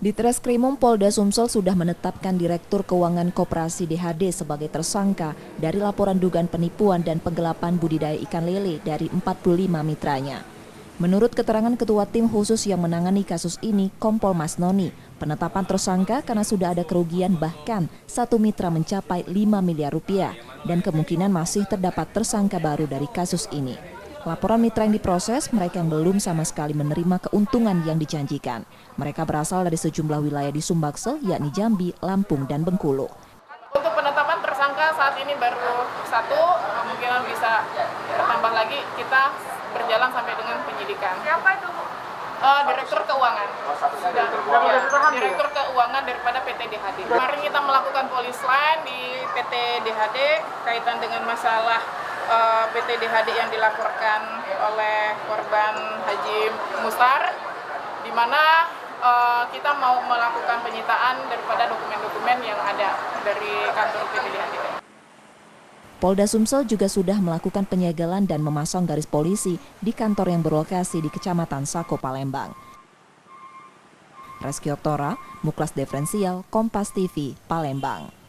Ditreskrimum Polda Sumsel sudah menetapkan Direktur Keuangan Koperasi DHD sebagai tersangka dari laporan dugaan penipuan dan penggelapan budidaya ikan lele dari 45 mitranya. Menurut keterangan Ketua Tim Khusus yang menangani kasus ini, Kompol Mas Noni, penetapan tersangka karena sudah ada kerugian bahkan satu mitra mencapai 5 miliar rupiah dan kemungkinan masih terdapat tersangka baru dari kasus ini. Laporan mitra yang diproses, mereka yang belum sama sekali menerima keuntungan yang dijanjikan. Mereka berasal dari sejumlah wilayah di Sumbaksel, yakni Jambi, Lampung, dan Bengkulu. Untuk penetapan tersangka saat ini baru satu, kemungkinan bisa bertambah lagi. Kita berjalan sampai dengan penyidikan. Siapa itu, Bu? Direktur Keuangan. Direktur Keuangan daripada PT DHD. Kemarin kita melakukan polis line di PT DHD kaitan dengan masalah PT DHD yang dilaporkan oleh korban Haji Mustar, di mana kita mau melakukan penyitaan daripada dokumen-dokumen yang ada dari kantor PT DHD. Polda Sumsel juga sudah melakukan penyegelan dan memasang garis polisi di kantor yang berlokasi di Kecamatan Sako, Palembang. Reski Oktora, Muklas Diferensial, Kompas TV, Palembang.